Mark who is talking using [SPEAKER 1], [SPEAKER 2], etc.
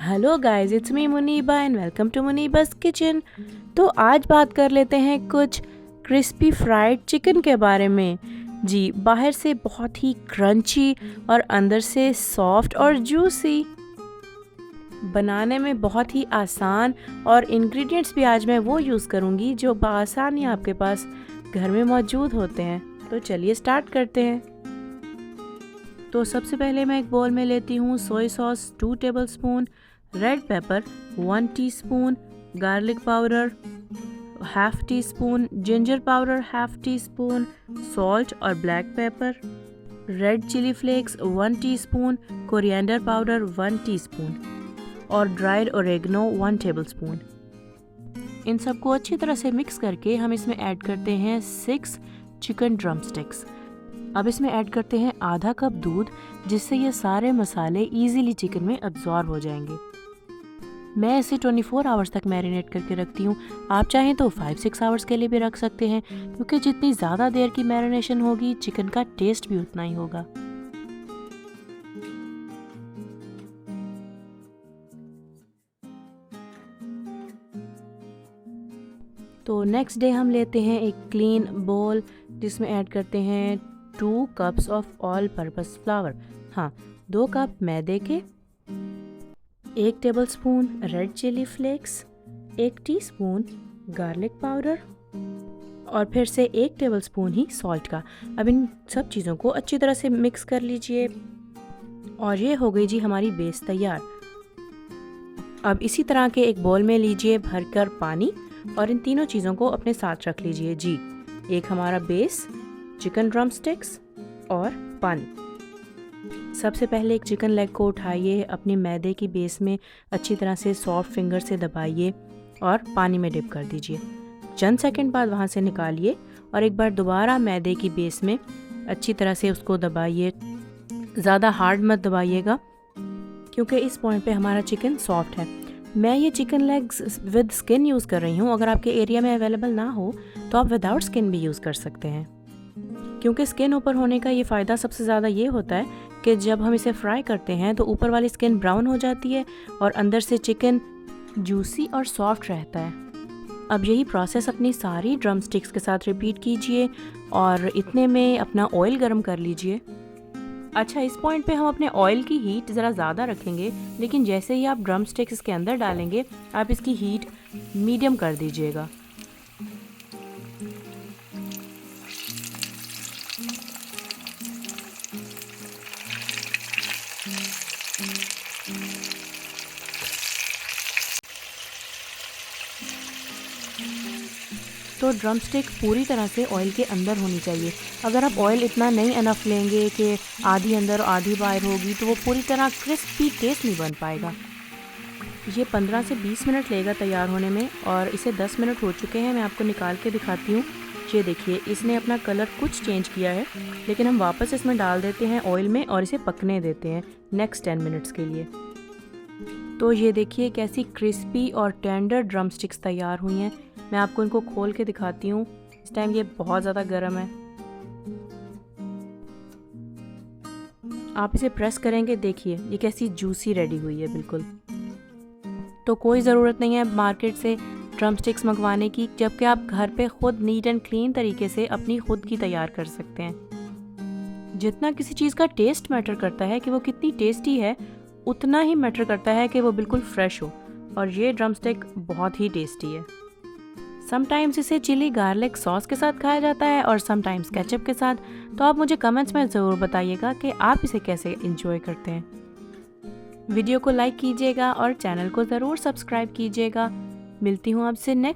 [SPEAKER 1] Hello guys, it's me Muniba and welcome to Muniba's kitchen. तो आज बात कर लेते हैं कुछ क्रिस्पी फ्राइड चिकन के बारे में। जी, बाहर से बहुत ही क्रंची और अंदर से सॉफ्ट और जूसी, बनाने में बहुत ही आसान। और इंग्रेडिएंट्स भी आज मैं वो यूज़ करूँगी जो बआसानी आपके पास घर में मौजूद होते हैं। तो चलिए स्टार्ट करते हैं। तो सबसे पहले मैं एक बाउल में लेती हूँ soya sauce 2 tablespoon, red pepper 1 teaspoon, garlic powder half teaspoon, ginger powder half teaspoon, salt और black pepper, red chilli flakes 1 teaspoon, coriander powder 1 teaspoon और ड्राइड ओरेगनो 1 टेबलस्पून। इन सबको अच्छी तरह से मिक्स करके हम इसमें ऐड करते हैं 6 चिकन ड्रम स्टिक्स। अब इसमें ऐड करते हैं आधा कप दूध, जिससे ये सारे मसाले इजीली चिकन में अब्जॉर्ब हो जाएंगे। मैं इसे 24 आवर्स तक मैरिनेट करके रखती हूँ। आप चाहें तो 5-6 आवर्स के लिए भी रख सकते हैं, क्योंकि जितनी ज़्यादा देर की मैरिनेशन होगी चिकन का टेस्ट भी उतना ही होगा। तो नेक्स्ट डे हम लेते हैं एक क्लीन बोल, जिसमें ऐड करते हैं 2 cups of all purpose flour. हाँ, 2 कप मैदे के, 1 tablespoon red chilli flakes, 1 teaspoon garlic powder और फिर से 1 टेबलस्पून ही सॉल्ट का। अब इन सब चीज़ों को अच्छी तरह से मिक्स कर लीजिए और ये हो गई जी हमारी बेस तैयार। अब इसी तरह के एक बाउल में लीजिए भरकर पानी और इन तीनों चीज़ों को अपने साथ रख लीजिए जी। एक हमारा बेस, चिकन ड्रम स्टिक्स और पानी। सबसे पहले एक चिकन लेग को उठाइए, अपनी मैदे की बेस में अच्छी तरह से सॉफ्ट फिंगर से दबाइए और पानी में डिप कर दीजिए। चंद सेकंड बाद वहाँ से निकालिए और एक बार दोबारा मैदे की बेस में अच्छी तरह से उसको दबाइए। ज़्यादा हार्ड मत दबाइएगा, क्योंकि इस पॉइंट पे हमारा चिकन सॉफ्ट है। मैं ये chicken legs with skin use कर रही हूँ। अगर आपके एरिया में अवेलेबल ना हो तो आप विदाउट स्किन भी यूज़ कर सकते हैं, क्योंकि स्किन ऊपर होने का ये फ़ायदा सबसे ज़्यादा ये होता है कि जब हम इसे फ्राई करते हैं तो ऊपर वाली स्किन ब्राउन हो जाती है और अंदर से चिकन जूसी और सॉफ्ट रहता है। अब यही प्रोसेस अपनी सारी ड्रम स्टिक्स के साथ रिपीट कीजिए और इतने में अपना ऑयल गर्म कर लीजिए। अच्छा, इस पॉइंट पे हम अपने ऑयल की हीट ज़रा ज़्यादा रखेंगे, लेकिन जैसे ही आप ड्रम स्टिक्स इसके अंदर डालेंगे आप इसकी हीट मीडियम कर दीजिएगा। तो ड्रम स्टिक पूरी तरह से ऑयल के अंदर होनी चाहिए। अगर आप ऑयल इतना नहीं अनफ लेंगे कि आधी अंदर और आधी बाहर होगी, तो वो पूरी तरह क्रिस्पी टेस्ट नहीं बन पाएगा। ये 15 से 20 मिनट लेगा तैयार होने में और इसे 10 मिनट हो चुके हैं। मैं आपको निकाल के दिखाती हूँ। ये देखिए, इसने अपना कलर कुछ चेंज किया है, लेकिन हम वापस इसमें डाल देते हैं ऑयल में और इसे पकने देते हैं नेक्स्ट 10 मिनट्स के लिए। तो ये देखिए कैसी क्रिस्पी और टेंडर ड्रम स्टिक्स तैयार हुई हैं। मैं आपको इनको खोल के दिखाती हूँ। इस टाइम ये बहुत ज़्यादा गर्म है। आप इसे प्रेस करेंगे, देखिए ये कैसी जूसी रेडी हुई है बिल्कुल। तो कोई ज़रूरत नहीं है मार्केट से ड्रम स्टिक्स मंगवाने की, जबकि आप घर पे खुद नीट एंड क्लीन तरीके से अपनी खुद की तैयार कर सकते हैं। जितना किसी चीज़ का टेस्ट मैटर करता है कि वो कितनी टेस्टी है, उतना ही मैटर करता है कि वो बिल्कुल फ्रेश हो। और ये ड्रम स्टिक बहुत ही टेस्टी है। समटाइम्स इसे चिली गार्लिक सॉस के साथ खाया जाता है और समटाइम्स केचप के साथ। तो आप मुझे कमेंट्स में ज़रूर बताइएगा कि आप इसे कैसे एंजॉय करते हैं। वीडियो को लाइक कीजिएगा और चैनल को ज़रूर सब्सक्राइब कीजिएगा। मिलती हूँ आपसे नेक्स्ट